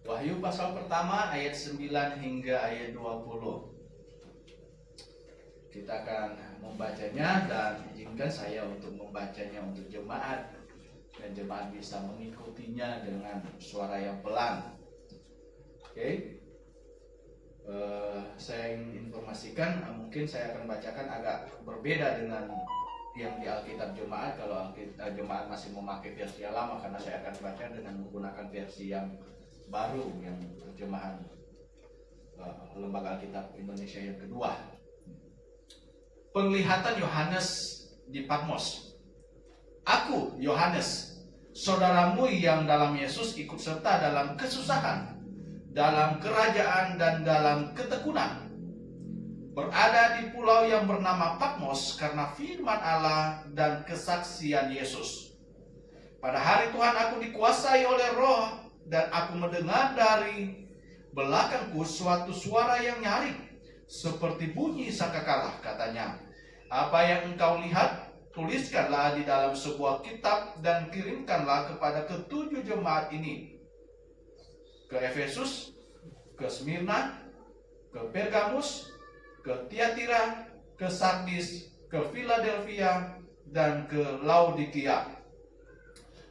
Wahyu pasal pertama ayat 9 hingga ayat 20. Kita akan membacanya dan izinkan saya untuk membacanya untuk jemaat, dan jemaat bisa mengikutinya dengan suara yang pelan. Oke. Saya ingin informasikan, mungkin saya akan bacakan agak berbeda dengan yang di Alkitab jemaat. Kalau jemaat masih memakai versi yang lama, karena saya akan baca dengan menggunakan versi yang baru, yang terjemahan Lembaga Alkitab Indonesia yang kedua. Penglihatan Yohanes di Patmos. Aku, Yohanes, saudaramu yang dalam Yesus ikut serta dalam kesusahan, dalam kerajaan dan dalam ketekunan, berada di pulau yang bernama Patmos karena firman Allah dan kesaksian Yesus. Pada hari Tuhan aku dikuasai oleh Roh, dan aku mendengar dari belakangku suatu suara yang nyaring, seperti bunyi sangkakala. Katanya, apa yang engkau lihat, tuliskanlah di dalam sebuah kitab dan kirimkanlah kepada ketujuh jemaat ini: ke Efesus, ke Smyrna, ke Pergamus, ke Tiatira, ke Sardis, ke Philadelphia, dan ke Laodikia.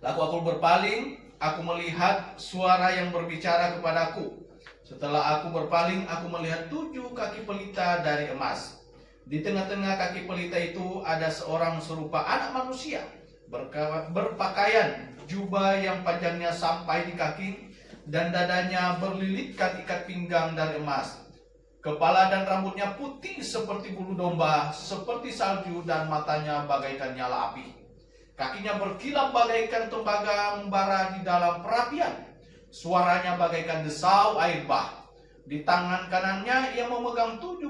Lalu aku berpaling, aku melihat suara yang berbicara kepadaku. Setelah aku berpaling, aku melihat 7 kaki pelita dari emas. Di tengah-tengah kaki pelita itu ada seorang serupa anak manusia, berpakaian jubah yang panjangnya sampai di kaki, dan dadanya berlilitkan ikat pinggang dari emas. Kepala dan rambutnya putih seperti bulu domba, seperti salju, dan matanya bagaikan nyala api. Kakinya berkilau bagaikan tembaga membara di dalam perapian. Suaranya bagaikan desau air bah. Di tangan kanannya ia memegang 7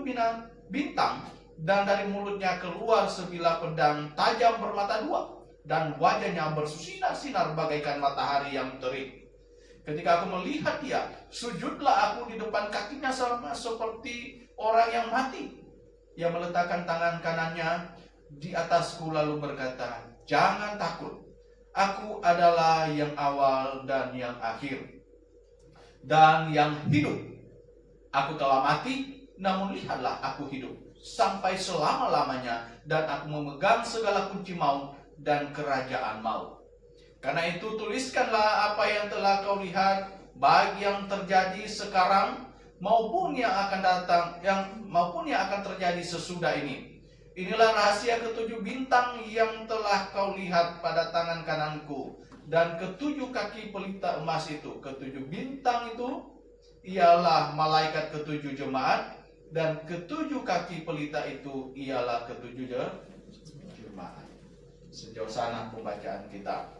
bintang, dan dari mulutnya keluar sebilah pedang tajam bermata 2, dan wajahnya bersinar-sinar bagaikan matahari yang terik. Ketika aku melihat dia, sujudlah aku di depan kakinya sama seperti orang yang mati. Ia meletakkan tangan kanannya di atasku lalu berkata, "Jangan takut, aku adalah yang awal dan yang akhir, dan yang hidup. Aku telah mati, namun lihatlah aku hidup sampai selama-lamanya, dan aku memegang segala kunci maut dan kerajaan maut. Karena itu tuliskanlah apa yang telah kau lihat, baik yang terjadi sekarang maupun yang akan datang, maupun yang akan terjadi sesudah ini. Inilah rahasia 7 bintang yang telah kau lihat pada tangan kananku, dan 7 kaki pelita emas itu. 7 bintang itu ialah malaikat 7 jemaat, dan 7 kaki pelita itu ialah 7 jemaat." Sejauh sana pembacaan kita.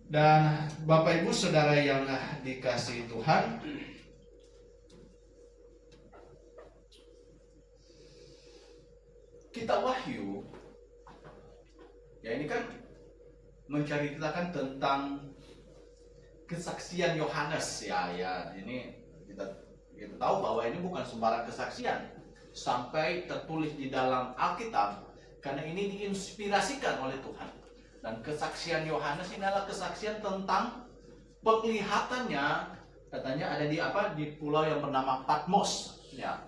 Dan Bapak Ibu Saudara yang dikasihi Tuhan, kitab Wahyu, ya ini kan menceritakan tentang kesaksian Yohanes, ya ini kita tahu bahwa ini bukan sembarang kesaksian, sampai tertulis di dalam Alkitab, karena ini diinspirasikan oleh Tuhan. Dan kesaksian Yohanes ini adalah kesaksian tentang penglihatannya, katanya ada di pulau yang bernama Patmos, ya.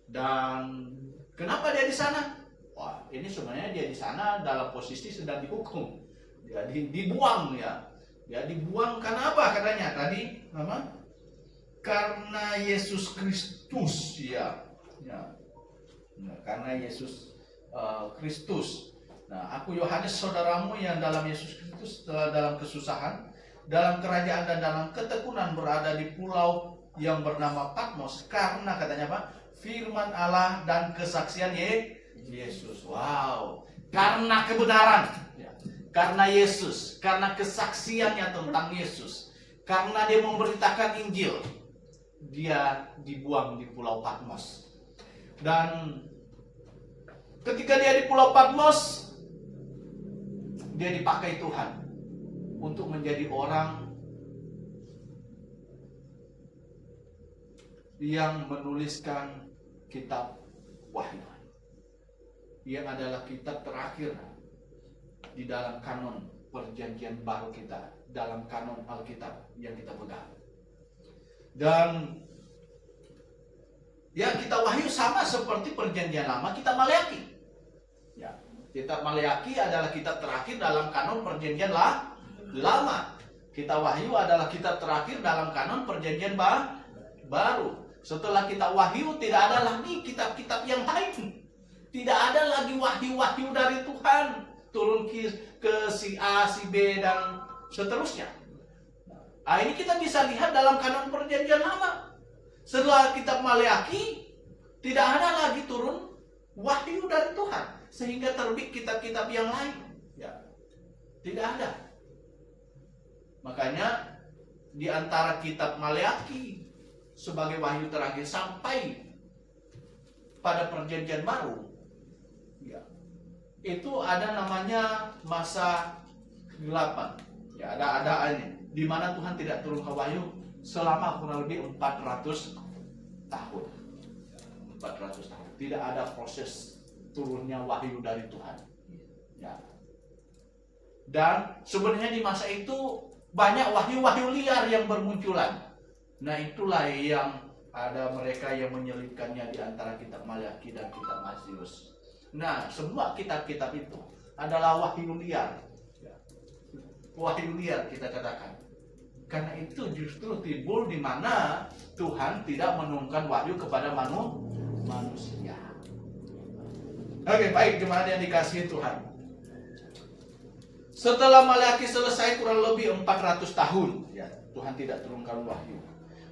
Dan kenapa dia di sana? Wah, ini sebenarnya dia di sana dalam posisi sedang dihukum. Dia dibuang, ya. Dia dibuang karena apa katanya? Tadi karena Yesus Kristus, ya. Karena Yesus Kristus. Nah, aku Yohanes saudaramu yang dalam Yesus Kristus dalam kesusahan, dalam kerajaan dan dalam ketekunan berada di pulau yang bernama Patmos karena katanya apa? Firman Allah dan kesaksian Yesus. Wow, karena kebenaran, ya. Karena Yesus, karena kesaksiannya tentang Yesus, karena dia memberitakan Injil, dia dibuang di pulau Patmos. Dan ketika dia di pulau Patmos, dia dipakai Tuhan untuk menjadi orang yang menuliskan kitab Wahyu, yang adalah kitab terakhir di dalam kanon perjanjian baru kita, dalam kanon Alkitab yang kita pegang. Dan ya kitab Wahyu sama seperti perjanjian lama kitab Maleakhi. Ya, kitab Maleakhi adalah kitab terakhir dalam kanon perjanjian lama. Kitab Wahyu adalah kitab terakhir dalam kanon perjanjian baru. Setelah kitab Wahyu tidak ada lagi kitab-kitab yang lain. Tidak ada lagi wahyu-wahyu dari Tuhan turun ke si A, si B dan seterusnya. Nah, ini kita bisa lihat dalam kanon perjanjian lama. Setelah kitab Maleakhi tidak ada lagi turun wahyu dari Tuhan sehingga terbit kitab-kitab yang lain. Ya, tidak ada. Makanya di antara kitab Maleakhi sebagai wahyu terakhir sampai pada perjanjian baru, ya, itu ada namanya masa kegelapan. Ya, ada ini di mana Tuhan tidak turun ke wahyu selama kurang lebih 400 tahun. 400 tahun. Tidak ada proses turunnya wahyu dari Tuhan. Ya. Dan sebenarnya di masa itu banyak wahyu-wahyu liar yang bermunculan. Nah, itulah yang ada mereka yang menyelipkannya di antara kitab Maleakhi dan kitab Matius. Nah, semua kitab-kitab itu adalah wahyu liar. Wahyu liar kita katakan. Karena itu justru timbul di mana Tuhan tidak menurunkan wahyu kepada manusia. Oke, baik jemaat yang dikasihi Tuhan. Setelah Maleakhi selesai kurang lebih 400 tahun, ya, Tuhan tidak turunkan wahyu.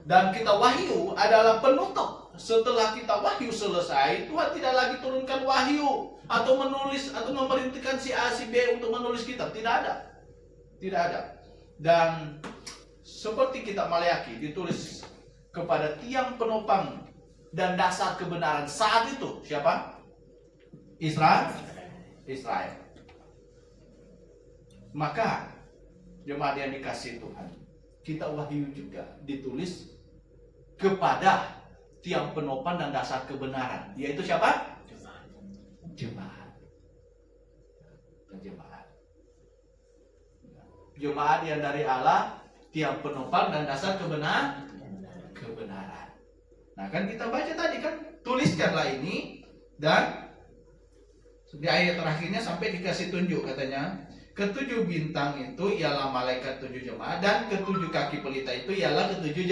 Dan kitab Wahyu adalah penutup. Setelah kitab Wahyu selesai, Tuhan tidak lagi turunkan wahyu atau menulis atau memerintahkan si A, si B untuk menulis kitab. Tidak ada. Tidak ada. Dan seperti kitab Maleakhi ditulis kepada tiang penopang dan dasar kebenaran saat itu. Siapa? Israel. Maka jemaat yang dikasihi Tuhan, kitab Wahyu juga ditulis kepada tiang penopang dan dasar kebenaran, yaitu siapa? Jemaat. Jemaat yang dari Allah, tiang penopang dan dasar kebenaran. Nah, kan kita baca tadi kan, tuliskanlah ini, dan di ayat terakhirnya sampai dikasih tunjuk katanya, ketujuh bintang itu ialah malaikat 7 jemaat, dan ketujuh kaki pelita itu ialah ketujuh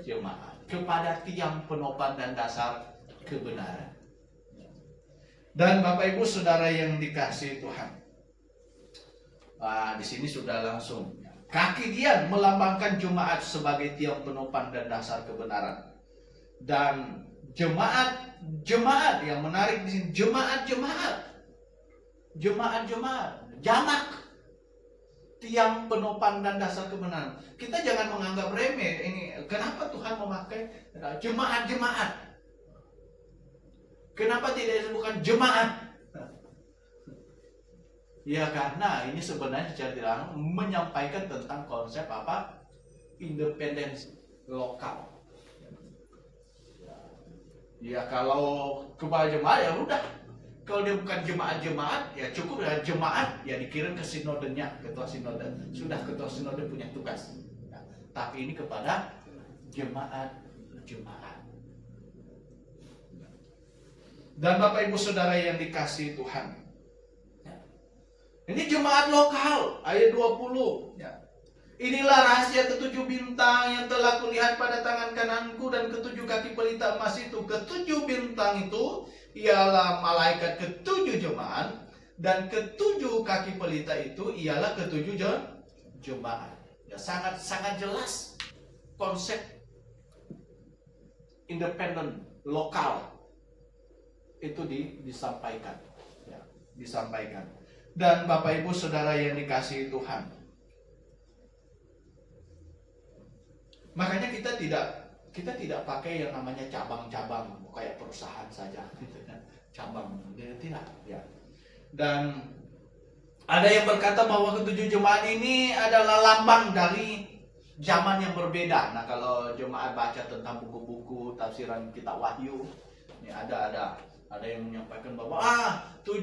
jemaat kepada tiang penopang dan dasar kebenaran. Dan Bapak Ibu Saudara yang dikasihi Tuhan, di sini sudah langsung kaki dia melambangkan jemaat sebagai tiang penopang dan dasar kebenaran. Dan jemaat yang menarik di sini, jemaat jamak tiang penopang dan dasar kebenaran. Kita jangan menganggap remeh ini. Kenapa Tuhan memakai jemaat? Kenapa tidak disebutkan jemaat? Ya, karena ini sebenarnya secara tidak langsung menyampaikan tentang konsep apa? Independensi lokal. Ya, kalau kepala jemaat ya udah. Kalau dia bukan jemaat, ya cukup dengan jemaat, ya dikirim ke sinodenya, ketua sinode. Sudah ketua sinode punya tugas. Ya, tapi ini kepada jemaat. Dan Bapak Ibu Saudara yang dikasihi Tuhan, ini jemaat lokal, ayat 20. Ya. Inilah rahasia ketujuh bintang yang telah kulihat pada tangan kananku dan ketujuh kaki pelita emas itu. Ketujuh bintang itu ialah malaikat ketujuh jemaat, dan ketujuh kaki pelita itu ialah ketujuh jemaat. Ya, sangat jelas konsep independen lokal itu disampaikan. Ya, disampaikan. Dan Bapak Ibu Saudara yang dikasihi Tuhan, makanya kita tidak pakai yang namanya cabang-cabang kayak perusahaan saja, cabang tidak, ya. Dan ada yang berkata bahwa ketujuh jemaat ini adalah lambang dari zaman yang berbeda. Nah, kalau jemaat baca tentang buku-buku tafsiran kitab Wahyu, ini ada yang menyampaikan bahwa 7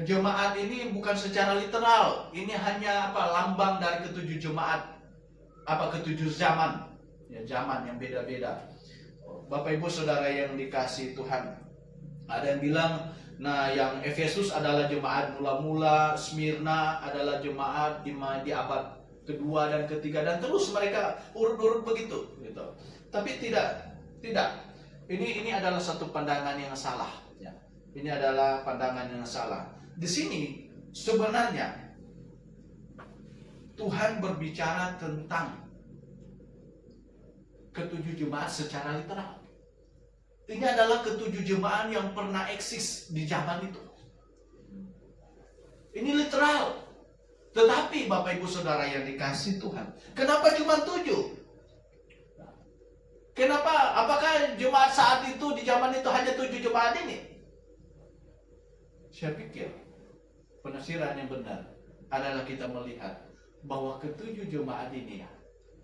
jemaat ini bukan secara literal, ini hanya lambang dari ketujuh jemaat ketujuh zaman, ya zaman yang beda-beda. Bapak Ibu Saudara yang dikasihi Tuhan, ada yang bilang, nah yang Efesus adalah jemaat mula-mula, Smyrna adalah jemaat di abad kedua dan ketiga, dan terus mereka urut-urut begitu, gitu. Tapi tidak. Ini adalah satu pandangan yang salah. Ya. Ini adalah pandangan yang salah. Di sini sebenarnya Tuhan berbicara tentang ketujuh jemaat secara literal. Ini adalah ketujuh jemaat yang pernah eksis di zaman itu. Ini literal. Tetapi Bapak Ibu Saudara yang dikasihi Tuhan, kenapa cuma 7? Kenapa? Apakah jemaat saat itu di zaman itu hanya 7 jemaat ini? Saya pikir penafsiran yang benar adalah kita melihat bahwa ketujuh jemaat ini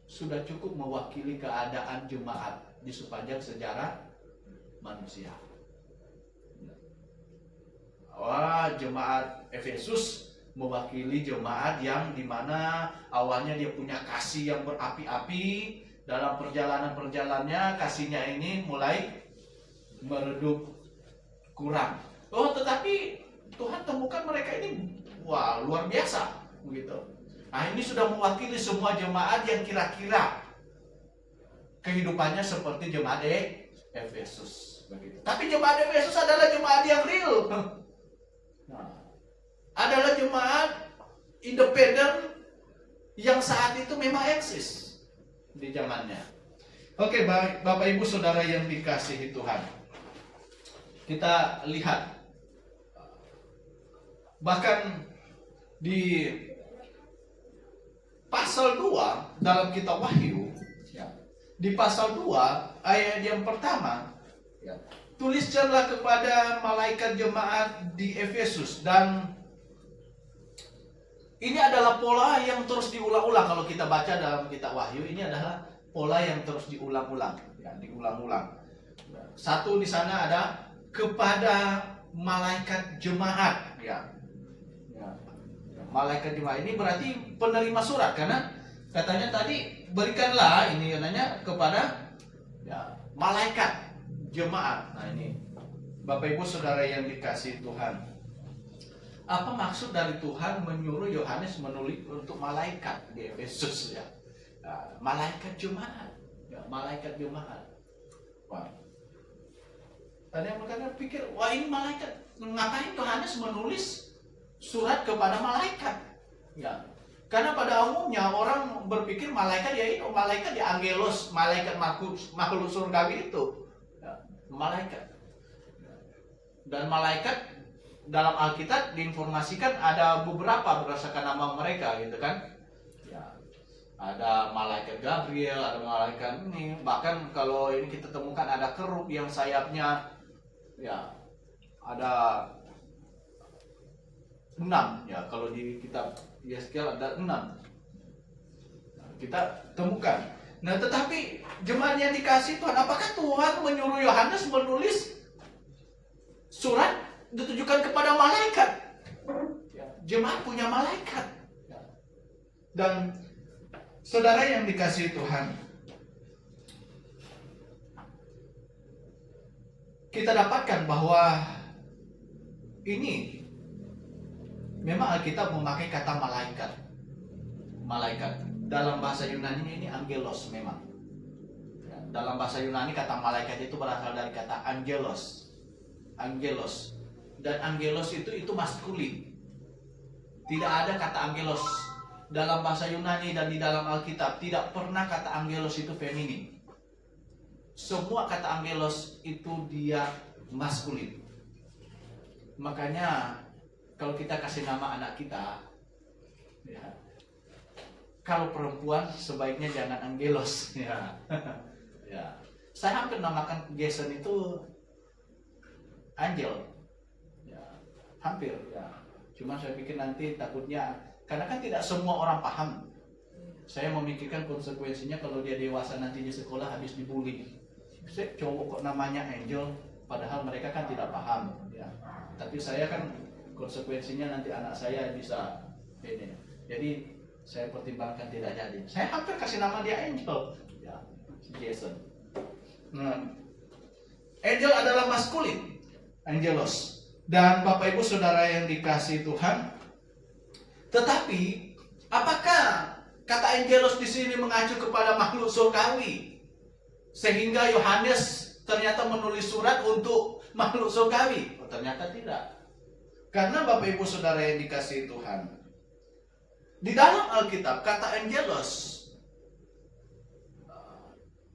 sudah cukup mewakili keadaan jemaat di sepanjang sejarah manusia. Jemaat Efesus mewakili jemaat yang dimana awalnya dia punya kasih yang berapi-api. Dalam perjalanan-perjalanannya kasihnya ini mulai meredup, kurang. Tetapi Tuhan temukan mereka ini luar biasa, begitu. Nah, ini sudah mewakili semua jemaat yang kira-kira kehidupannya seperti jemaat Efesus, begitu. Tapi jemaat Efesus adalah jemaat yang real. Adalah jemaat independen yang saat itu memang eksis di zamannya. Oke, Bapak Ibu Saudara yang dikasihi Tuhan, kita lihat bahkan di pasal 2 dalam kitab Wahyu, di pasal 2 ayat yang pertama, tuliskanlah kepada malaikat jemaat di Efesus. Dan ini adalah pola yang terus diulang-ulang. Kalau kita baca dalam kitab Wahyu, ini adalah pola yang terus diulang-ulang, diulang-ulang. Satu di sana ada kepada malaikat jemaat, malaikat jemaat ini berarti penerima surat, karena katanya tadi berikanlah ini katanya kepada malaikat jemaat. Nah ini Bapak Ibu Saudara yang dikasihi Tuhan, apa maksud dari Tuhan menyuruh Yohanes menulis untuk malaikat di Efesus, malaikat jemaat, malaikat jemaat. Tadi yang berkata pikir, ini malaikat, ngapain Yohanes menulis surat kepada malaikat? Karena pada umumnya orang berpikir malaikat malaikat angelos, malaikat makhluk surgawi itu, malaikat. Dan malaikat dalam Alkitab diinformasikan ada beberapa berdasarkan nama mereka, gitu kan? Ada malaikat Gabriel, ada malaikat ini. Bahkan kalau ini kita temukan ada kerub yang sayapnya ada 6. Kalau di kitab Yeskiel ada 6. Kita temukan. Nah, tetapi jemaat yang dikasih Tuhan, apakah Tuhan menyuruh Yohanes menulis surat ditujukan kepada malaikat? Jemaat punya malaikat. Dan saudara yang dikasihi Tuhan, kita dapatkan bahwa ini memang Alkitab memakai kata malaikat. Malaikat dalam bahasa Yunani ini angelos memang. Dalam bahasa Yunani kata malaikat itu berasal dari kata angelos. Angelos. Dan angelos itu maskulin. Tidak ada kata angelos dalam bahasa Yunani dan di dalam Alkitab. Tidak pernah kata angelos itu feminin. Semua kata angelos itu dia maskulin. Makanya kalau kita kasih nama anak kita, kalau perempuan sebaiknya jangan angelos. Saya hampir namakan Jason itu Angel. Hampir. Cuma saya pikir nanti takutnya, karena kan tidak semua orang paham. Saya memikirkan konsekuensinya kalau dia dewasa nanti di sekolah habis dibully. Cowok kok namanya Angel, padahal mereka kan tidak paham. Tapi saya kan konsekuensinya nanti anak saya bisa ini. Jadi Saya pertimbangkan tidak jadi. Saya hampir kasih nama dia Angel, ya, si Jason. Nah, angel adalah maskulin, angelos. Dan Bapak Ibu Saudara yang dikasihi Tuhan, tetapi apakah kata angelos di sini mengacu kepada makhluk surgawi? Sehingga Yohanes ternyata menulis surat untuk makhluk surgawi? Oh, ternyata tidak. Karena Bapak Ibu Saudara yang dikasihi Tuhan, di dalam Alkitab kata angelos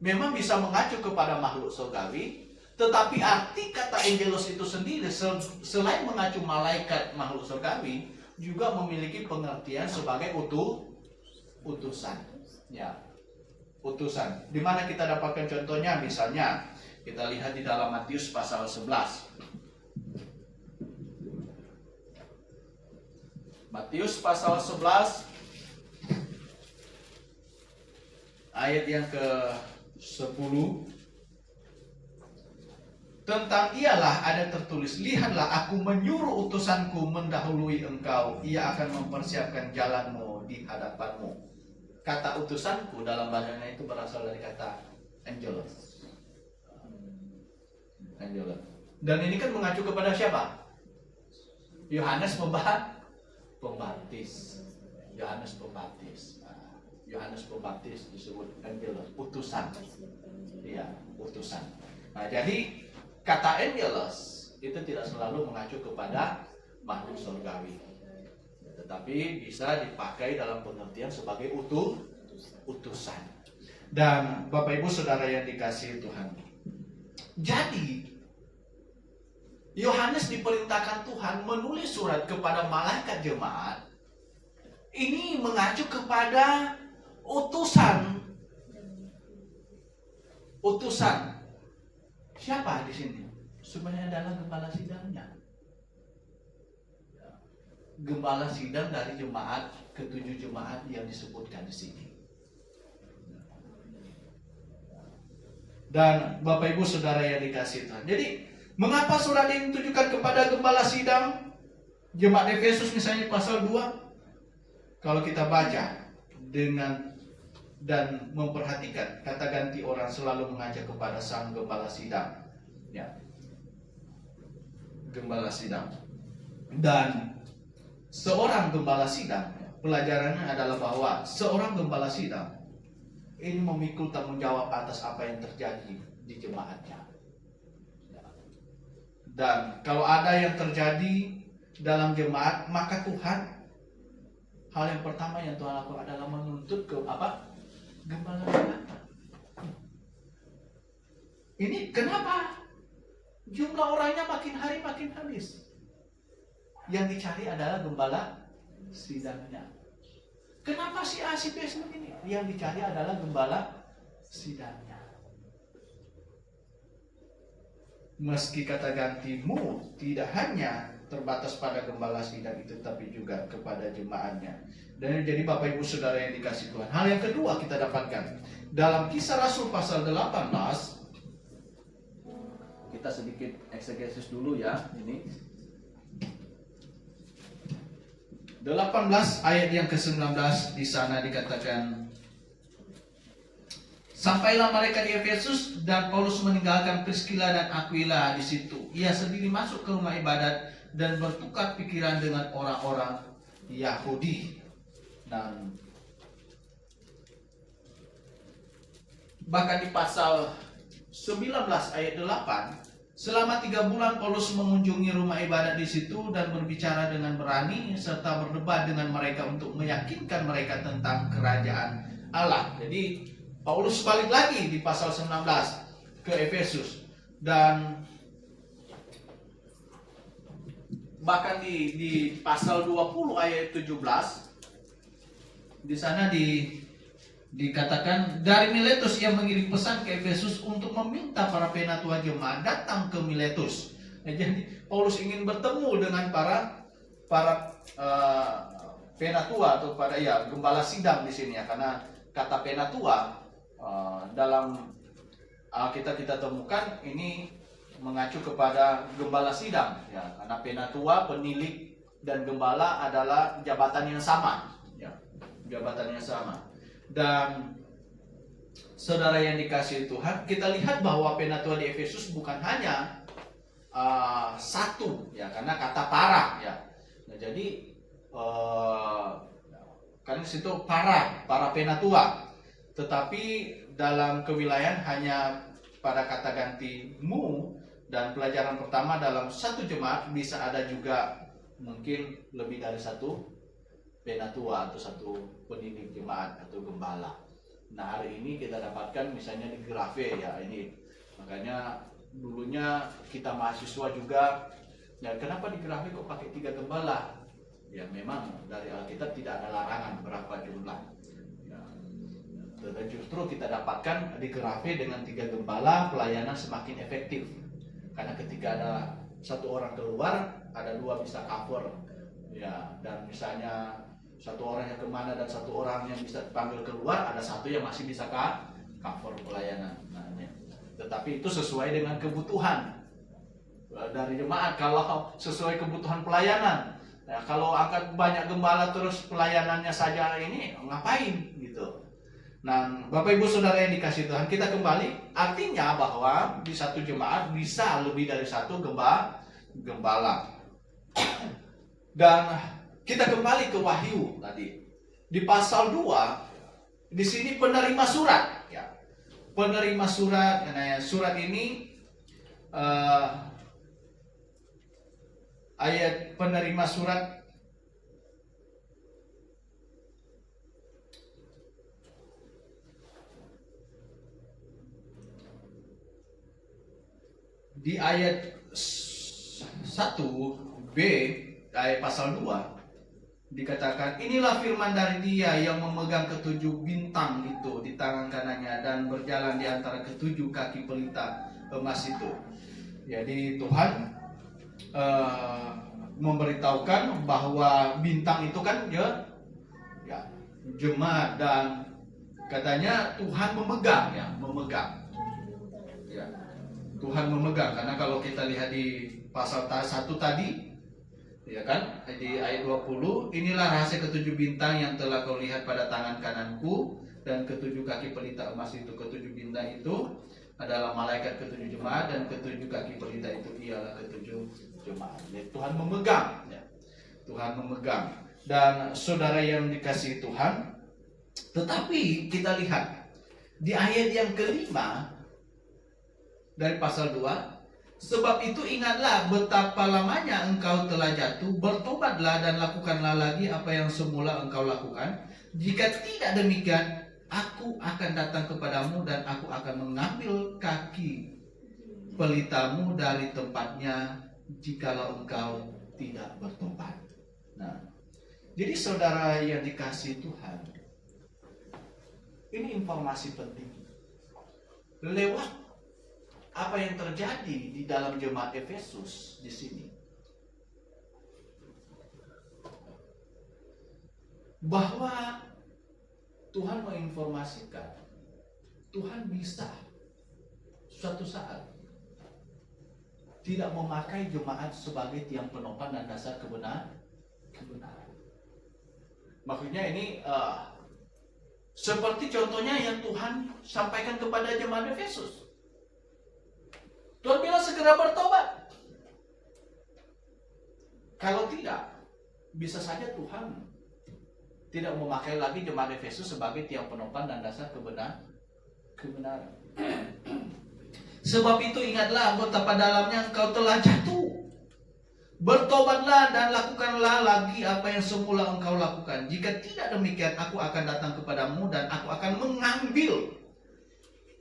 memang bisa mengacu kepada makhluk surgawi, tetapi arti kata angelos itu sendiri selain mengacu malaikat makhluk surgawi, juga memiliki pengertian sebagai utusan. Ya, utusan. Di mana kita dapatkan contohnya? Misalnya kita lihat di dalam Matius pasal 11. Matius pasal 11 ayat yang ke-10. Tentang ialah ada tertulis, lihatlah aku menyuruh utusanku mendahului engkau, ia akan mempersiapkan jalanmu di hadapanmu. Kata utusanku dalam bahasanya itu berasal dari kata angelos. Angelos. Dan ini kan mengacu kepada siapa? Yohanes Pembaptis. Yohanes Pembaptis. Yohanes Pembaptis disebut angelos, utusan. Iya, utusan. Nah, jadi kata angelos itu tidak selalu mengacu kepada makhluk surgawi, tetapi bisa dipakai dalam pengertian sebagai utusan. Dan Bapak Ibu Saudara yang dikasihi Tuhan, jadi Yohanes diperintahkan Tuhan menulis surat kepada malaikat jemaat. Ini mengacu kepada utusan. Utusan siapa di sini? Sebenarnya adalah gembala sidangnya. Gembala sidang dari jemaat ke-7 jemaat yang disebutkan di sini. Dan Bapak Ibu Saudara yang dikasihi Tuhan, jadi mengapa surat ini ditujukan kepada gembala sidang jemaat Efesus misalnya pasal 2? Kalau kita baca dengan dan memperhatikan kata ganti orang selalu mengajak kepada sang gembala sidang, ya, gembala sidang. Dan seorang gembala sidang, pelajarannya adalah bahwa seorang gembala sidang ini memikul tanggung jawab atas apa yang terjadi di jemaatnya. Dan kalau ada yang terjadi dalam jemaat, maka Tuhan, hal yang pertama yang Tuhan lakukan adalah menuntut ke gembala sidang. Ini kenapa jumlah orangnya makin hari makin habis? Yang dicari adalah gembala sidangnya. Kenapa si A, si B begini? Yang dicari adalah gembala sidangnya. Meski kata gantimu tidak hanya terbatas pada gembala sidang itu, tapi juga kepada jemaatnya. Dan jadi Bapak Ibu Saudara yang dikasihi Tuhan, hal yang kedua kita dapatkan dalam Kisah Rasul pasal 18. Kita sedikit eksegesis dulu ya, ini 18 ayat yang ke-19. Di sana dikatakan, sampailah mereka di Efesus dan Paulus meninggalkan Priskila dan Aquila di situ. Ia sendiri masuk ke rumah ibadat dan bertukar pikiran dengan orang-orang Yahudi. Dan bahkan di pasal 19 ayat 8, selama 3 bulan Paulus mengunjungi rumah ibadat di situ dan berbicara dengan berani serta berdebat dengan mereka untuk meyakinkan mereka tentang kerajaan Allah. Jadi Paulus balik lagi di pasal 19 ke Efesus, dan bahkan di pasal 20 ayat 17 di sana dikatakan, dari Miletus ia mengirim pesan ke Efesus untuk meminta para penatua jemaat datang ke Miletus. Jadi Paulus ingin bertemu dengan para penatua atau para gembala sidang di sini ya, karena kata penatua dalam kita temukan ini mengacu kepada gembala sidang ya, karena penatua, penilik dan gembala adalah jabatan yang sama ya. Jabatannya sama. Dan saudara yang dikasihi Tuhan, kita lihat bahwa penatua di Efesus bukan hanya satu, ya, karena kata para, ya. Nah, jadi kan situ para penatua, tetapi dalam kewilayahan hanya pada kata ganti mu, dan pelajaran pertama dalam satu jemaat bisa ada juga mungkin lebih dari satu penatua atau satu pendidik jemaat atau gembala. Nah, hari ini kita dapatkan misalnya di Grafe, ya, ini makanya dulunya kita mahasiswa juga, ya, kenapa di Grafe kok pakai 3 gembala? Ya, memang dari Alkitab tidak ada larangan berapa jumlah, ya. Dan justru kita dapatkan di Grafe dengan 3 gembala pelayanan semakin efektif, karena ketika ada satu orang keluar, ada 2 bisa cover, ya. Dan misalnya satu orang yang kemana dan satu orang yang bisa dipanggil keluar, ada satu yang masih bisa cover pelayanan. Nah, ya. Tetapi itu sesuai dengan kebutuhan dari jemaat. Kalau sesuai kebutuhan pelayanan, ya, kalau angkat banyak gembala terus pelayanannya saja ini ngapain gitu. Nah, Bapak Ibu Saudara yang dikasihi Tuhan, kita kembali, artinya bahwa di satu jemaat bisa lebih dari satu gembala. Dan kita kembali ke Wahyu tadi. Di pasal 2, di sini penerima surat, ya. Penerima surat, nah, surat ini ayat penerima surat di ayat 1b, ayat pasal 2 dikatakan, inilah firman dari Dia yang memegang 7 bintang itu di tangan kanannya dan berjalan di antara 7 kaki pelita emas itu. Jadi Tuhan memberitahukan bahwa bintang itu kan ya jemaat, dan katanya Tuhan memegang, ya, Tuhan memegang, karena kalau kita lihat di pasal 1 tadi, ya kan, di ayat 20, inilah rahasia 7 bintang yang telah kau lihat pada tangan kananku dan 7 kaki pelita emas itu. 7 bintang itu adalah malaikat 7 jemaat, dan 7 kaki pelita itu ialah 7 jemaat. Jadi Tuhan memegang, ya. Tuhan memegang. Dan saudara yang dikasihi Tuhan, tetapi kita lihat di ayat yang kelima dari pasal 2, sebab itu ingatlah betapa lamanya engkau telah jatuh, bertobatlah dan lakukanlah lagi apa yang semula engkau lakukan. Jika tidak demikian, aku akan datang kepadamu dan aku akan mengambil kaki pelitamu dari tempatnya jikalau engkau tidak bertobat. Nah, jadi saudara yang dikasihi Tuhan, ini informasi penting. Lewat apa yang terjadi di dalam jemaat Efesus di sini, bahwa Tuhan menginformasikan Tuhan bisa suatu saat tidak memakai jemaat sebagai tiang penopang dan dasar kebenaran. Maksudnya ini seperti contohnya yang Tuhan sampaikan kepada jemaat Efesus. Tuhan bilang segera bertobat. Kalau tidak, bisa saja Tuhan tidak memakai lagi jemaat Efesus sebagai tiang penopang dan dasar kebenaran. Sebab itu ingatlah betapa dalamnya engkau telah jatuh. Bertobatlah dan lakukanlah lagi apa yang semula engkau lakukan. Jika tidak demikian, aku akan datang kepadamu dan aku akan mengambil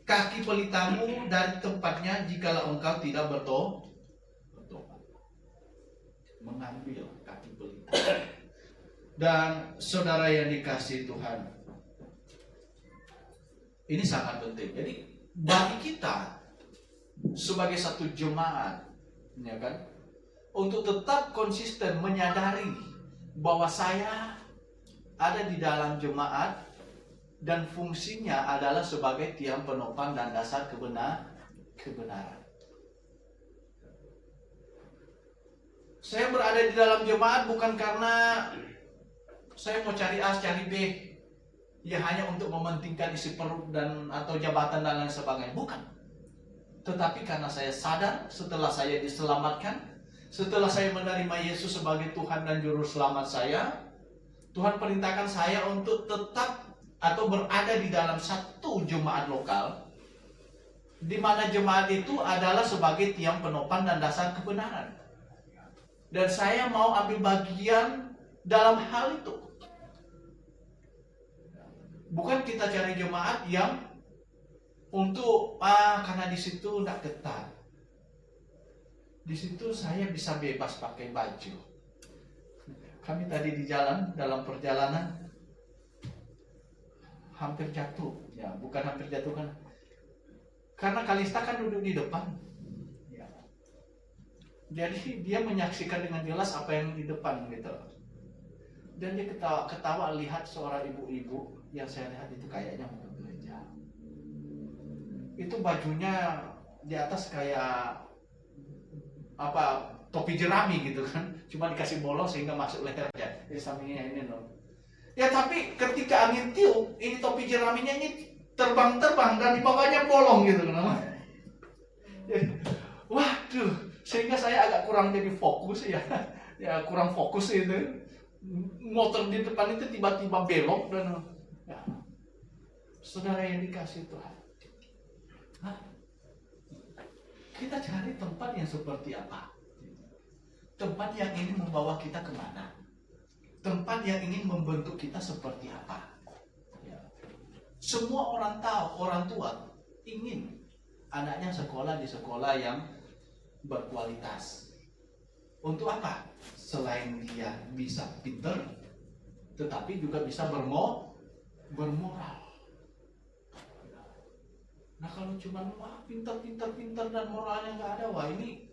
kaki pelitamu dari tempatnya jikalau engkau tidak bertobat. Mengambil kaki pelita. Dan saudara yang dikasihi Tuhan, ini sangat penting. Jadi bagi kita sebagai satu jemaat, ya kan, untuk tetap konsisten menyadari bahwa saya ada di dalam jemaat dan fungsinya adalah sebagai tiang penopang dan dasar kebenaran. Saya berada di dalam jemaat bukan karena saya mau cari A, cari B, ya hanya untuk mementingkan isi perut dan atau jabatan dan lain sebagainya. Bukan. Tetapi karena saya sadar setelah saya diselamatkan, setelah saya menerima Yesus sebagai Tuhan dan Juru Selamat saya, Tuhan perintahkan saya untuk tetap atau berada di dalam satu jemaat lokal, di mana jemaat itu adalah sebagai tiang penopang dan dasar kebenaran. Dan saya mau ambil bagian dalam hal itu. Bukan kita cari jemaat yang untuk karena di situ tidak ketat. Di situ saya bisa bebas pakai baju. Kami tadi di jalan, dalam perjalanan hampir jatuh. Ya, bukan hampir jatuh kan. Karena Kalista kan duduk di depan. Ya. Jadi dia menyaksikan dengan jelas apa yang di depan gitu. Dan dia ketawa lihat seorang ibu-ibu yang saya lihat itu kayaknya mau ke gereja. Itu bajunya di atas kayak topi jerami gitu kan, cuma dikasih bolong sehingga masuk lehernya. Di sampingnya ini loh. Ya tapi ketika angin tiup, ini topi jeraminya ini terbang-terbang dan di bawahnya bolong gitu kan. Waduh, sehingga saya agak kurang jadi fokus ya. Ya kurang fokus itu. Motor di depan itu tiba-tiba belok dan ya. Saudara yang dikasih Tuhan, kita cari tempat yang seperti apa? Tempat yang ingin membawa kita kemana? Tempat yang ingin membentuk kita seperti apa? Ya. Semua orang tahu, orang tua ingin anaknya sekolah di sekolah yang berkualitas. Untuk apa? Selain dia bisa pinter, tetapi juga bisa bermoral. Nah kalau cuma pintar dan moralnya nggak ada, wah ini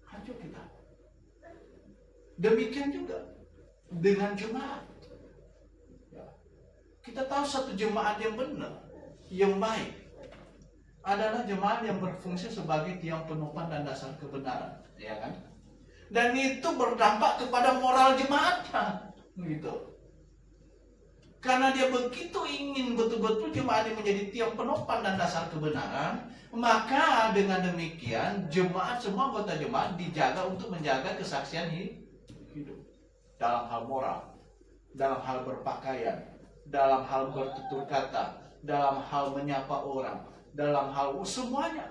hancur kita. Demikian juga dengan jemaat. Ya. Kita tahu satu jemaat yang benar, yang baik adalah jemaat yang berfungsi sebagai tiang penopang dan dasar kebenaran, ya kan? Dan itu berdampak kepada moral jemaatnya, gitu. Karena dia begitu ingin betul-betul jemaat ini menjadi tiang penopang dan dasar kebenaran, maka dengan demikian jemaat, semua anggota jemaat dijaga untuk menjaga kesaksian hidup dalam hal moral, dalam hal berpakaian, dalam hal bertutur kata, dalam hal menyapa orang, dalam hal semuanya,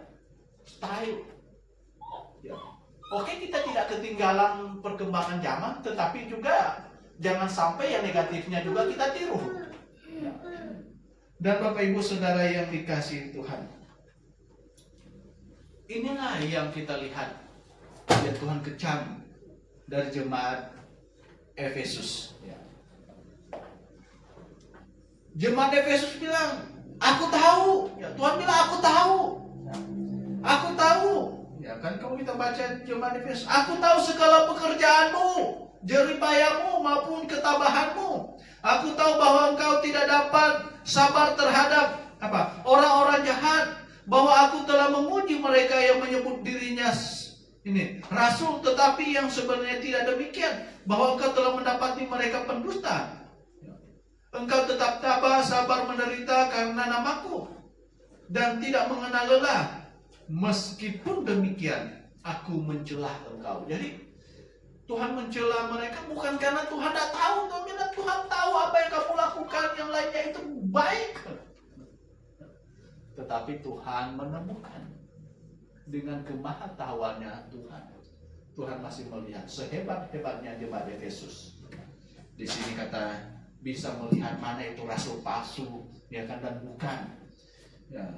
style. Ya. Oke, kita tidak ketinggalan perkembangan zaman, tetapi juga jangan sampai yang negatifnya juga kita tiru. Ya. Dan Bapak Ibu Saudara yang dikasihi Tuhan, inilah yang kita lihat ya Tuhan kecam dari jemaat Efesus. Ya. Jemaat Efesus bilang, aku tahu. Ya, Tuhan bilang aku tahu. Ya. Aku tahu. Ya kan kamu kita baca jemaat Efesus, aku tahu segala pekerjaanmu, jeripayamu maupun ketabahanmu. Aku tahu bahwa engkau tidak dapat sabar terhadap orang-orang jahat, bahwa aku telah menguji mereka yang menyebut dirinya ini rasul, tetapi yang sebenarnya tidak demikian, bahwa engkau telah mendapati mereka pendusta. Engkau tetap tabah sabar menderita karena namaku dan tidak mengenal lelah. Meskipun demikian, aku mencelah engkau. Jadi Tuhan mencela mereka bukan karena Tuhan tidak tahu, Tuhan tahu apa yang kamu lakukan, yang lainnya itu baik. Tetapi Tuhan menemukan dengan kemahatauannya Tuhan masih melihat sehebat-hebatnya jemaat Efesus. Di sini kata bisa melihat mana itu rasul palsu, ya kan, dan bukan. Ya.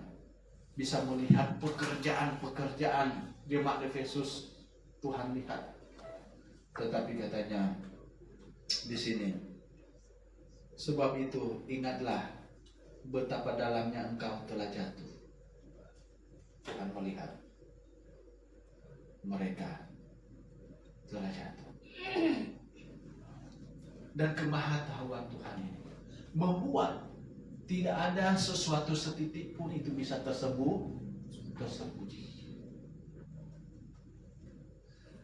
Bisa melihat pekerjaan jemaat Efesus, Tuhan lihat. Tetapi katanya di sini, sebab itu ingatlah betapa dalamnya engkau telah jatuh. Tuhan melihat mereka telah jatuh. Dan kemahatauan Tuhan ini membuat tidak ada sesuatu setitik pun itu bisa tersembunyi.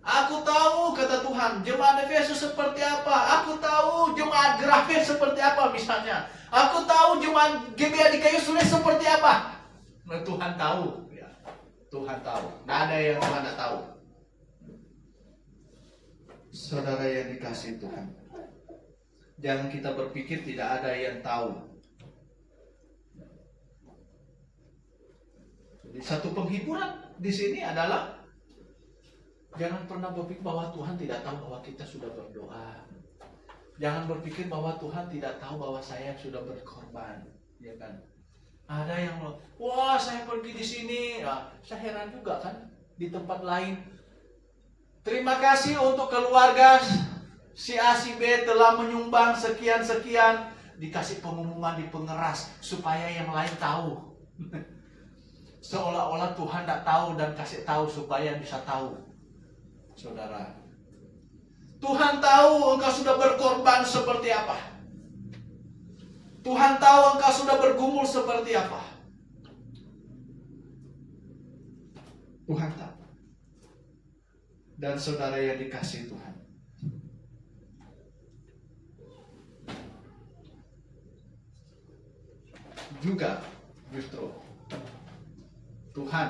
Aku tahu, kata Tuhan, jemaat Efesus seperti apa. Aku tahu jemaat Grafis seperti apa misalnya. Aku tahu jemaat GBA di Kayu Sule seperti apa. Nah, Tuhan tahu. Ya. Tuhan tahu. Tidak ada yang Tuhan tidak tahu. Saudara yang dikasihi Tuhan, jangan kita berpikir tidak ada yang tahu. Jadi satu penghiburan di sini adalah jangan pernah berpikir bahwa Tuhan tidak tahu bahwa kita sudah berdoa. Jangan berpikir bahwa Tuhan tidak tahu bahwa saya sudah berkorban, ya kan? Ada yang wah saya pergi di sini, nah, saya heran juga kan di tempat lain. Terima kasih untuk keluarga si A si B telah menyumbang sekian-sekian, dikasih pengumuman di pengeras supaya yang lain tahu. Seolah-olah Tuhan tidak tahu dan kasih tahu supaya bisa tahu. Saudara, Tuhan tahu engkau sudah berkorban seperti apa. Tuhan tahu engkau sudah bergumul seperti apa. Tuhan tahu. Dan saudara yang dikasihi Tuhan, juga justru Tuhan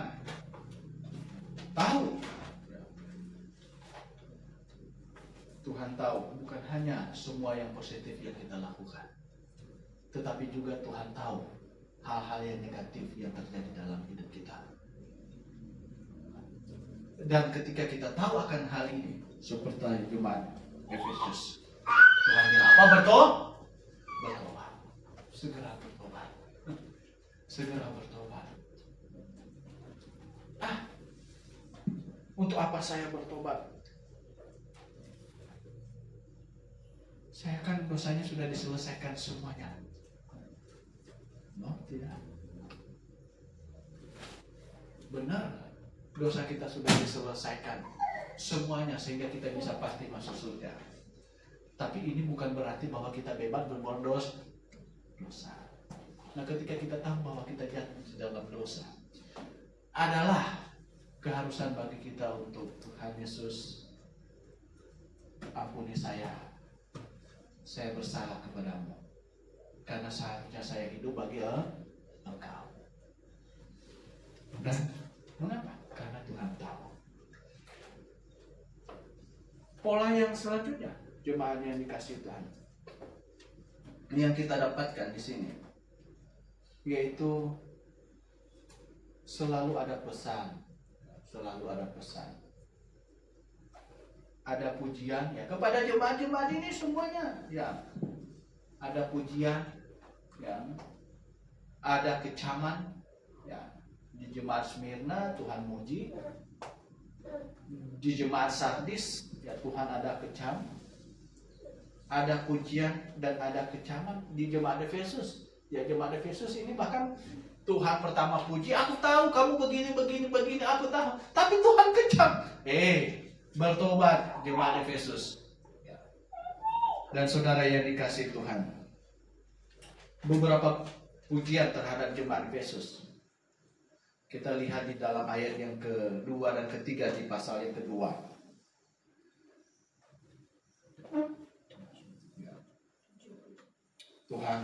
tahu. Tuhan tahu bukan hanya semua yang positif yang kita lakukan, tetapi juga Tuhan tahu hal-hal yang negatif yang terjadi dalam hidup kita. Dan ketika kita tahu akan hal ini, seperti jemaat Efesus, Tuhan bilang apa? Bertobat. Segera bertobat. Segera bertobat. Untuk apa saya bertobat? Saya kan dosanya sudah diselesaikan semuanya. No, tidak. Benar, dosa kita sudah diselesaikan semuanya sehingga kita bisa pasti masuk surga. Tapi ini bukan berarti bahwa kita bebas berbuat dosa. Nah, ketika kita tahu bahwa kita jatuh di dalam dosa, adalah keharusan bagi kita untuk Tuhan Yesus, ampuni saya bersalah kepadamu, karena seharusnya saya hidup bagi Engkau. Dan mengapa? Karena Tuhan tahu. Pola yang selanjutnya, jemaat yang dikasihi Tuhan, yang kita dapatkan di sini, yaitu selalu ada pesan, ada pujian ya kepada jemaat-jemaat ini semuanya, ya. Ada pujian, ya. Ada kecaman, ya. Di jemaat Smyrna Tuhan muji, di jemaat Sardis ya Tuhan ada kecam, ada pujian dan ada kecaman. Di jemaat Efesus, ya jemaat Efesus ini bahkan Tuhan pertama puji, aku tahu kamu begini, aku tahu. Tapi Tuhan kecam. Bertobat jemaat Efesus. Dan saudara yang dikasihi Tuhan, beberapa pujian terhadap jemaat Efesus kita lihat di dalam ayat yang kedua dan ketiga di pasal yang kedua. Tuhan,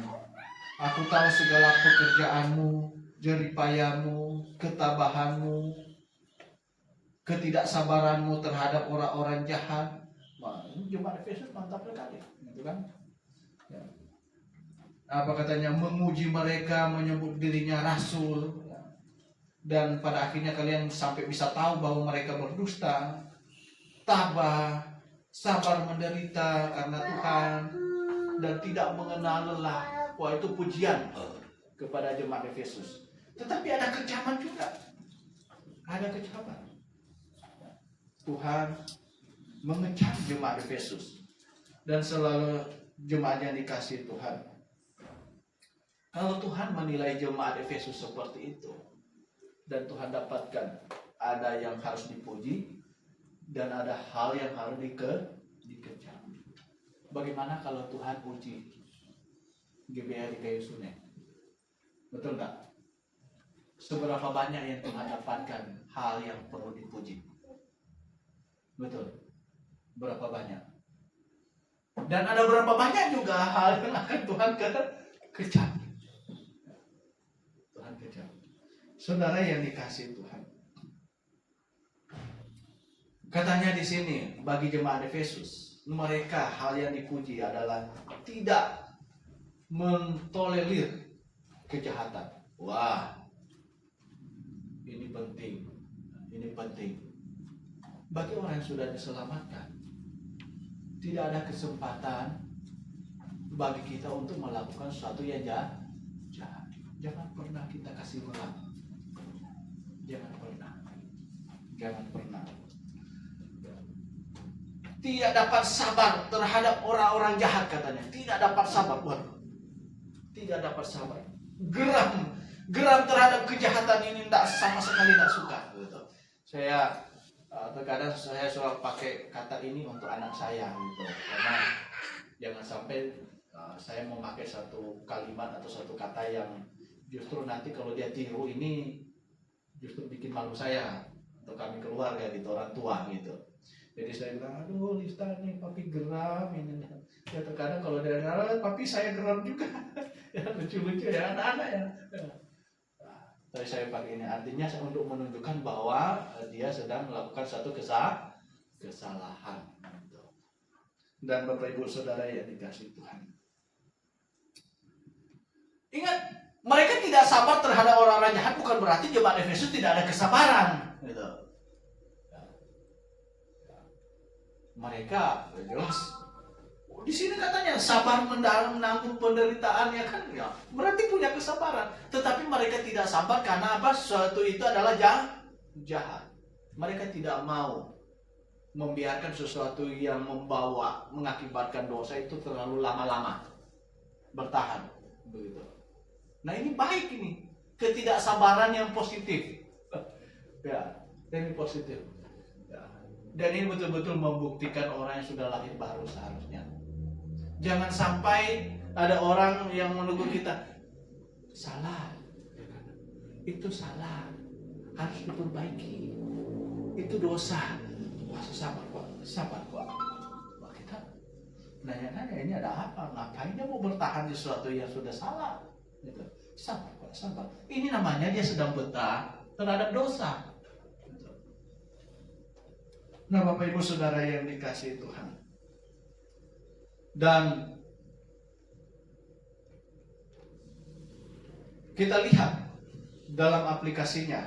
aku tahu segala pekerjaanmu, jeripayamu, ketabahanmu, ketidaksabaranmu terhadap orang-orang jahat. Wah, ini jemaat Efesus mantap sekali, gitu kan? Ya. Apa katanya? Memuji mereka, menyebut dirinya rasul, ya. Dan pada akhirnya kalian sampai bisa tahu bahwa mereka berdusta, tabah, sabar menderita karena Tuhan, dan tidak mengenal lelah. Wah, itu pujian kepada jemaat Efesus. Tetapi ada kecaman juga. Ada kecaman. Tuhan mengecam jemaat Efesus. Dan selalu jemaat yang dikasihi Tuhan, kalau Tuhan menilai jemaat Efesus seperti itu, dan Tuhan dapatkan ada yang harus dipuji dan ada hal yang harus dikecam. Bagaimana kalau Tuhan puji GBA di Kayu Sule? Betul nggak? Seberapa banyak yang Tuhan dapatkan hal yang perlu dipuji? Betul. Berapa banyak? Dan ada berapa banyak juga hal yang akan Tuhan kejam. Tuhan kejam. Saudara yang dikasihi Tuhan. Katanya di sini bagi jemaat Efesus, mereka hal yang dipuji adalah tidak mentolerir kejahatan. Wah, ini penting. Ini penting. Bagi orang yang sudah diselamatkan, tidak ada kesempatan bagi kita untuk melakukan sesuatu yang jahat. Jangan pernah kita kasih berat. Jangan pernah. Jangan pernah. Tidak dapat sabar terhadap orang-orang jahat katanya. Tidak dapat sabar. Waduh. Tidak dapat sabar. Geram terhadap kejahatan ini sama sekali tidak suka. Gitu. Saya terkadang saya selalu pakai kata ini untuk anak saya gitu. Karena jangan sampai saya memakai satu kalimat atau satu kata yang justru nanti kalau dia tiru ini justru bikin malu saya atau kami keluarga gitu, orang tua gitu. Jadi saya bilang, aduh Lista nih papi geram ini. Ya terkadang kalau dia ngalah, papi saya geram juga. Ya lucu-lucu ya anak-anak ya. Tapi saya pakai ini artinya untuk menunjukkan bahwa dia sedang melakukan satu kesalahan. Dan Bapak Ibu Saudara yang dikasihi Tuhan. Ingat, mereka tidak sabar terhadap orang-orang jahat bukan berarti jemaat Efesus tidak ada kesabaran. Gitu. Mereka jelas. Di sini katanya sabar menanggung penderitaan ya kan ya. Berarti punya kesabaran. Tetapi mereka tidak sabar karena apa? Sesuatu itu adalah jahat. Mereka tidak mau membiarkan sesuatu yang mengakibatkan dosa itu terlalu lama-lama bertahan begitu. Nah ini baik ini ketidaksabaran yang positif. Ya, ini positif. Dan ini betul-betul membuktikan orang yang sudah lahir baru seharusnya. Jangan sampai ada orang yang menegur kita, salah, itu salah, harus diperbaiki, itu dosa. Wah, sabar kok. Wah, kita nanya-nanya ini ada apa? Ngapain dia mau bertahan di sesuatu yang sudah salah? Gitu. Sabar. Ini namanya dia sedang betah terhadap dosa. Nah Bapak Ibu Saudara yang dikasihi Tuhan. Dan kita lihat dalam aplikasinya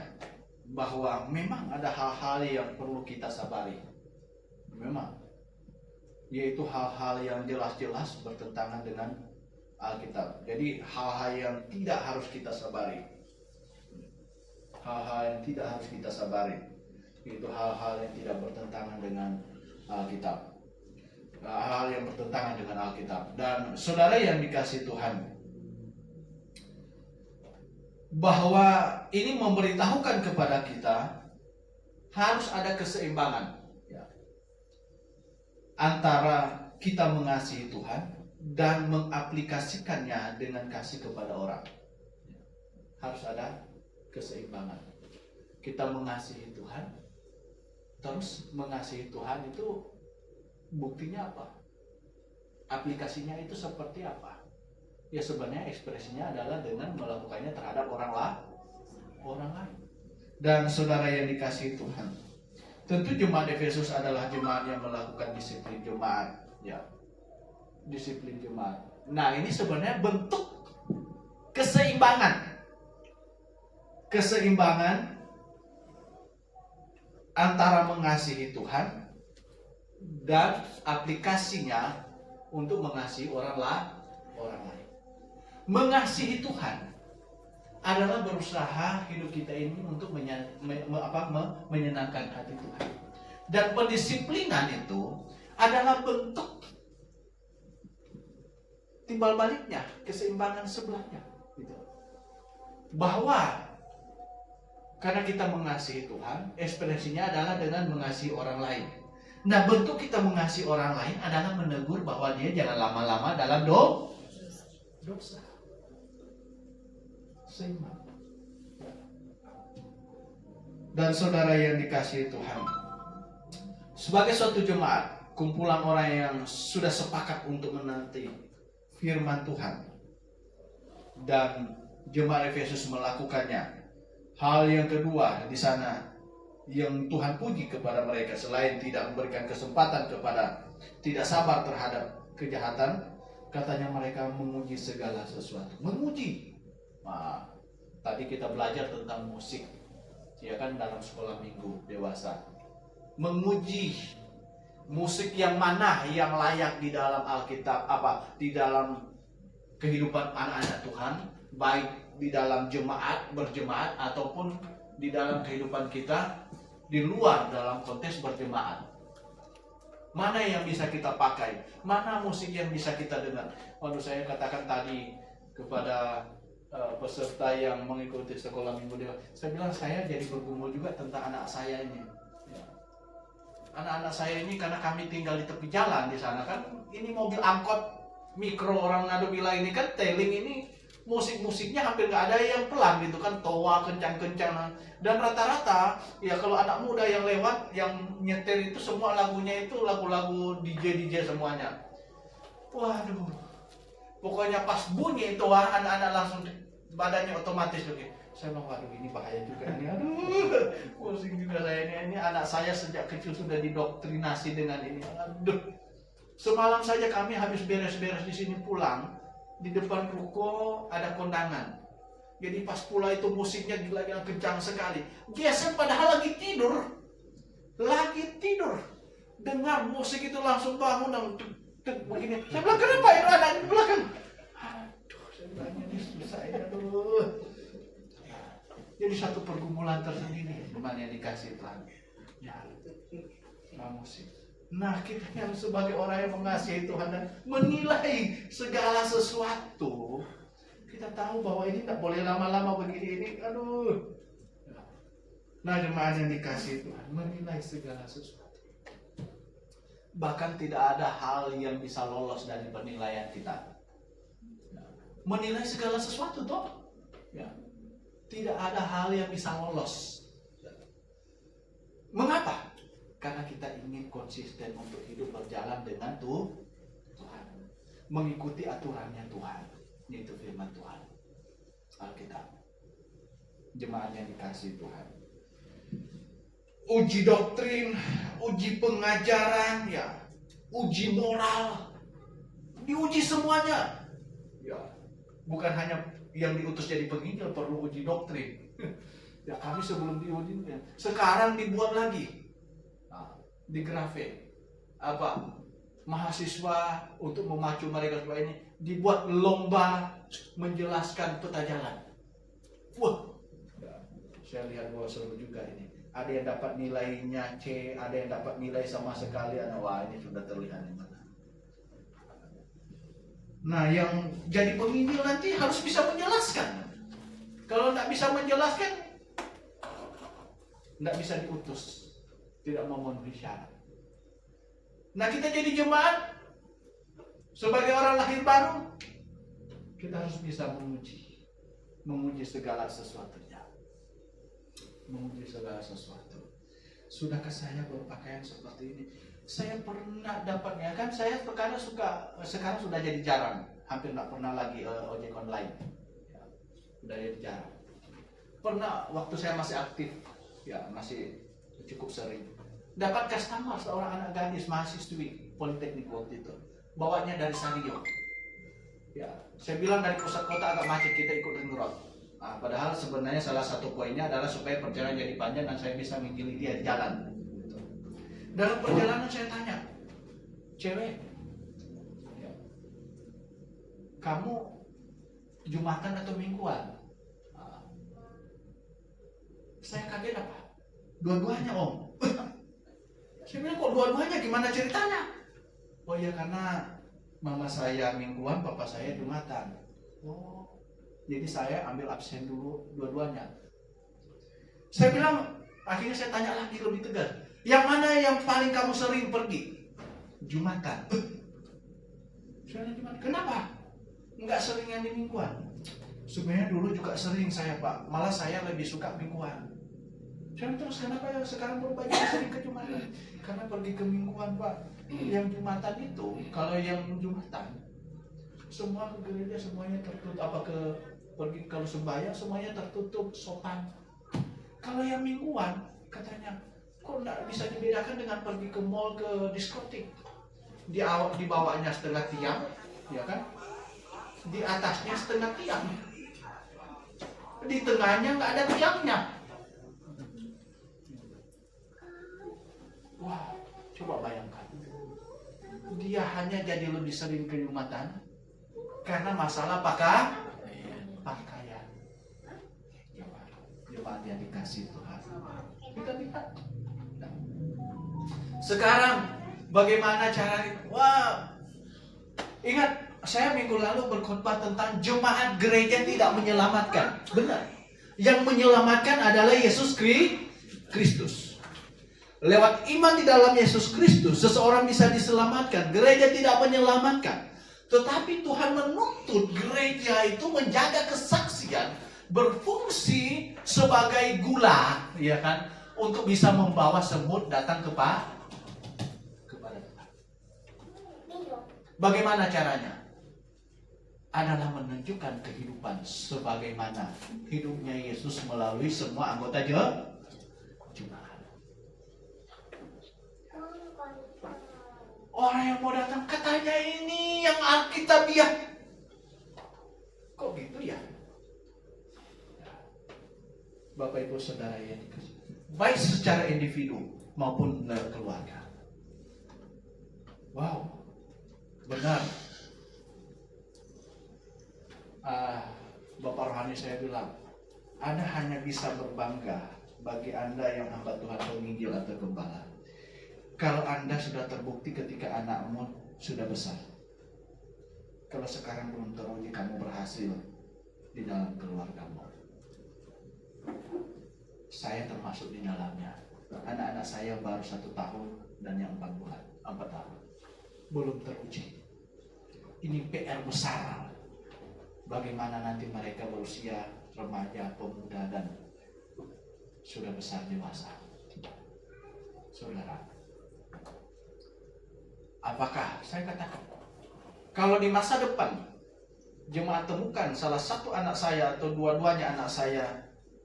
bahwa memang ada hal-hal yang perlu kita sabari. Memang. Yaitu hal-hal yang jelas-jelas bertentangan dengan Alkitab. Jadi hal-hal yang tidak harus kita sabari. Hal-hal yang tidak harus kita sabari. Itu hal-hal yang tidak bertentangan dengan Alkitab. Hal-hal yang bertentangan dengan Alkitab. Dan saudara yang dikasihi Tuhan, bahwa ini memberitahukan kepada kita harus ada keseimbangan ya, antara kita mengasihi Tuhan dan mengaplikasikannya dengan kasih kepada orang. Harus ada keseimbangan. Kita mengasihi Tuhan, terus mengasihi Tuhan itu buktinya apa? Aplikasinya itu seperti apa? Ya sebenarnya ekspresinya adalah dengan melakukannya terhadap orang lain. Dan saudara yang dikasihi Tuhan, tentu jemaat Efesus adalah jemaat yang melakukan disiplin jemaat, ya. Disiplin jemaat. Nah, ini sebenarnya bentuk keseimbangan. Keseimbangan antara mengasihi Tuhan dan aplikasinya untuk mengasihi orang lain. Mengasihi Tuhan adalah berusaha hidup kita ini untuk menyenangkan hati Tuhan. Dan pendisiplinan itu adalah bentuk timbal baliknya, keseimbangan sebelahnya. Gitu. Bahwa karena kita mengasihi Tuhan, ekspresinya adalah dengan mengasihi orang lain. Nah, bentuk kita mengasihi orang lain adalah menegur bahwa dia jangan lama-lama dalam dosa. Seimbang. Dan saudara yang dikasihi Tuhan, sebagai suatu jemaat, kumpulan orang yang sudah sepakat untuk menanti firman Tuhan, dan jemaat Efesus melakukannya. Hal yang kedua di sana yang Tuhan puji kepada mereka, selain tidak memberikan kesempatan kepada tidak sabar terhadap kejahatan, katanya mereka menguji segala sesuatu. Menguji. Nah, tadi kita belajar tentang musik, ya kan, dalam sekolah minggu dewasa. Menguji musik yang mana yang layak di dalam Alkitab, di dalam kehidupan anak-anak Tuhan, baik di dalam jemaat, berjemaat, ataupun di dalam kehidupan kita di luar dalam konteks berjemaat. Mana yang bisa kita pakai? Mana musik yang bisa kita dengar? Waduh, saya katakan tadi kepada peserta yang mengikuti sekolah minggu dewa, saya bilang saya jadi bergumul juga tentang anak saya ini. Anak-anak saya ini karena kami tinggal di tepi jalan di sana kan, ini mobil angkot mikro orang Nado Bila ini kan tailing ini musik-musiknya hampir nggak ada yang pelan gitu kan, toa kencang-kencang, dan rata-rata ya kalau anak muda yang lewat yang nyetir itu semua lagunya itu lagu-lagu DJ semuanya. Waduh, pokoknya pas bunyi itu anak-anak langsung badannya otomatis tuh. Saya bilang, waduh ini bahaya juga ini, aduh pusing juga saya ini anak saya sejak kecil sudah didoktrinasi dengan ini, aduh. Semalam saja kami habis beres-beres di sini pulang, di depan ruko ada kondangan. Jadi pas pulang itu musiknya gila kencang sekali. Geser padahal lagi tidur. Dengar musik itu langsung bangun dan begini. Saya bilang, kenapa itu anak di belakang? Aduh, saya bilang ini susah ya, aduh. Jadi satu pergumulan tersendiri teman yang dikasih Tuhan. Ya, musik. Nah, kita yang sebagai orang yang mengasihi Tuhan dan menilai segala sesuatu, kita tahu bahwa ini tidak boleh lama-lama begini ini, aduh. Nah, jemaat yang dikasihi Tuhan, menilai segala sesuatu. Bahkan tidak ada hal yang bisa lolos dari penilaian kita. Menilai segala sesuatu toh, ya. Tidak ada hal yang bisa lolos. Mengapa? Karena kita ingin konsisten untuk hidup berjalan dengan Tuhan, mengikuti aturannya Tuhan, yaitu firman Tuhan, Alkitab. Jemaat yang dikasihi Tuhan, uji doktrin, uji pengajaran, ya, uji moral, diuji semuanya. Ya, bukan hanya yang diutus jadi penginjil perlu uji doktrin. Ya, kami sebelum diuji, sekarang dibuat lagi. Di Grave mahasiswa untuk memacu mereka supaya ini dibuat lomba menjelaskan peta jalan. Wah, saya lihat bahwa seru juga ini. Ada yang dapat nilainya C, ada yang dapat nilai sama sekali. Wah, ini sudah terlihat di mana. Nah, yang jadi penginjil nanti harus bisa menjelaskan. Kalau tidak bisa menjelaskan, tidak bisa diutus. Tidak memenuhi syarat. Nah, kita jadi jemaat sebagai orang lahir baru, kita harus bisa menguji segala sesuatunya, menguji segala sesuatu. Sudahkah saya berpakaian seperti ini? Saya pernah dapatnya kan, saya sekarang sudah jadi jarang, hampir tidak pernah lagi ojek online, ya, sudah jadi jarang. Pernah waktu saya masih aktif, ya masih cukup sering dapat customer seorang anak gadis mahasiswi Politeknik waktu itu, bawanya dari Sario. Ya, saya bilang dari pusat kota agak macet, kita ikut ring road. Nah, padahal sebenarnya salah satu poinnya adalah supaya perjalanan jadi panjang dan saya bisa menggili dia di jalan. Dalam perjalanan saya tanya, cewek, ya, kamu Jumatan atau Mingguan? Nah, saya kaget apa? Dua-duanya om. Saya bilang, kok dua-duanya, gimana ceritanya? Oh ya, karena mama saya Mingguan, papa saya Jumatan. Oh, jadi saya ambil absen dulu dua-duanya. Saya bilang, akhirnya saya tanya lagi lebih tegas, yang mana yang paling kamu sering pergi? Jumatan. Saya bilang, Jumatan. Kenapa? Enggak sering yang di Mingguan. Sebenarnya dulu juga sering saya, Pak. Malah saya lebih suka Mingguan. Terus kenapa ya sekarang berubah jadi sering ke Jumatan? Karena pergi ke Mingguan, Pak. Yang Jumatan itu, kalau yang Jumatan, semua ke gereja semuanya tertutup, pergi kalau sembahyang semuanya tertutup, sopan. Kalau yang mingguan katanya kok nggak bisa dibedakan dengan pergi ke mall, ke diskotik. Di bawahnya setengah tiang, ya kan? Di atasnya setengah tiang. Di tengahnya nggak ada tiangnya. Wah, coba bayangkan. Dia hanya jadi lebih sering ke Jumatan karena masalah pakaian. Jemaat yang dikasih Tuhan. Kita lihat. Sekarang bagaimana caranya? Wah, ingat saya minggu lalu berkhotbah tentang jemaat gereja tidak menyelamatkan. Benar. Yang menyelamatkan adalah Yesus Kristus. Lewat iman di dalam Yesus Kristus, seseorang bisa diselamatkan. Gereja tidak menyelamatkan. Tetapi Tuhan menuntut gereja itu menjaga kesaksian, berfungsi sebagai gula, ya kan, untuk bisa membawa semut datang kepada Tuhan. Bagaimana caranya? Adalah menunjukkan kehidupan sebagaimana hidupnya Yesus melalui semua anggota jemaat. Orang yang mau datang katanya ini yang Alkitabiah. Kok gitu ya? Bapak Ibu Saudara yang dikasih, baik secara individu maupun keluarga. Wow, benar. Bapak rohani saya bilang, Anda hanya bisa berbangga bagi Anda yang hamba Tuhan penginjil atau gembala kalau Anda sudah terbukti ketika anakmu sudah besar. Kalau sekarang belum teruji kamu berhasil di dalam keluargamu. Saya termasuk di dalamnya. Anak-anak saya baru 1 tahun dan yang 4 tahun. Belum teruji. Ini PR besar. Bagaimana nanti mereka berusia remaja, pemuda, dan sudah besar dewasa. Saudara, apakah saya katakan, kalau di masa depan jemaat temukan salah satu anak saya atau dua-duanya anak saya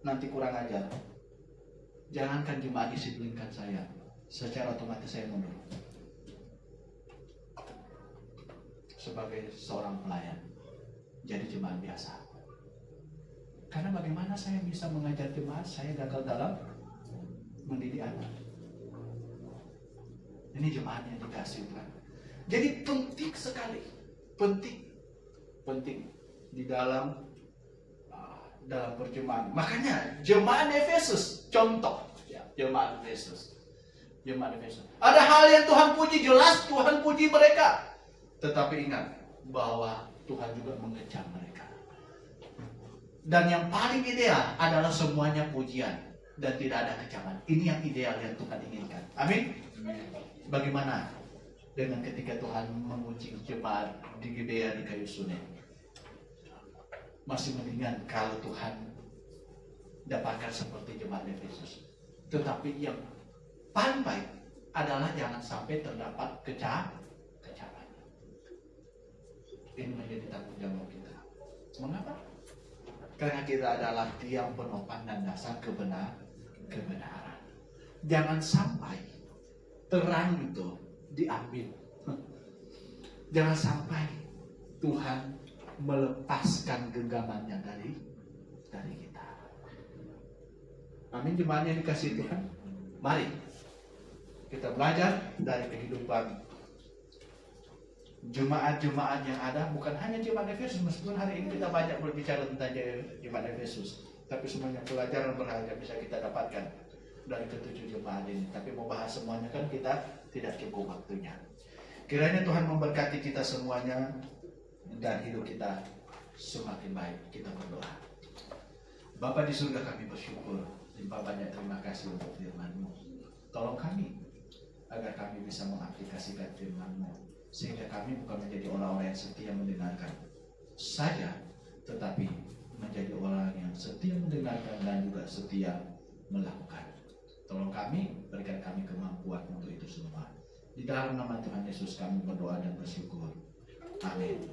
nanti kurang ajar, jangankan jemaat disiplinkan saya, secara otomatis saya mundur sebagai seorang pelayan, jadi jemaat biasa. Karena bagaimana saya bisa mengajar jemaat, saya gagal dalam mendidik anak. Ini jemaat yang dikasih Tuhan. Jadi penting sekali, penting di dalam perjemaat. Makanya jemaat Efesus contoh, ya, jemaat Efesus. Ada hal yang Tuhan puji, jelas Tuhan puji mereka. Tetapi ingat bahwa Tuhan juga mengecam mereka. Dan yang paling ideal adalah semuanya pujian dan tidak ada kecaman. Ini yang ideal yang Tuhan inginkan. Amin. Bagaimana dengan ketika Tuhan menguji jemaat di Gibea di kayu sunen? Masih mendingan kalau Tuhan dapatkan seperti jemaat Efesus. Tetapi yang paling baik adalah jangan sampai terdapat kecaman. Ini menjadi tanggung jawab kita. Mengapa? Karena kita adalah tiang penopang dan dasar kebenaran. Jangan sampai terang itu diambil. Jangan sampai Tuhan melepaskan genggamannya dari kita. Amin. Jemaatnya dikasih Tuhan. Mari kita belajar dari kehidupan jemaat-jemaat yang ada, bukan hanya jemaat Efesus, meskipun hari ini kita banyak berbicara tentang jemaat Efesus, tapi semuanya pelajaran berharga bisa kita dapatkan dari ketujuh jemaat ini. Tapi mau bahas semuanya kan kita tidak cukup waktunya. Kiranya Tuhan memberkati kita semuanya dan hidup kita semakin baik. Kita berdoa. Bapa di surga, kami bersyukur, limpah banyak terima kasih untuk firman-Mu. Tolong kami agar kami bisa mengaplikasikan firman-Mu, sehingga kami bukan menjadi orang-orang yang setia mendengarkan saja, tetapi menjadi orang yang setia mendengarkan dan juga setia melakukan. Tolong kami, berikan kami kemampuan untuk itu semua. Di dalam nama Tuhan Yesus kami berdoa dan bersyukur. Amin.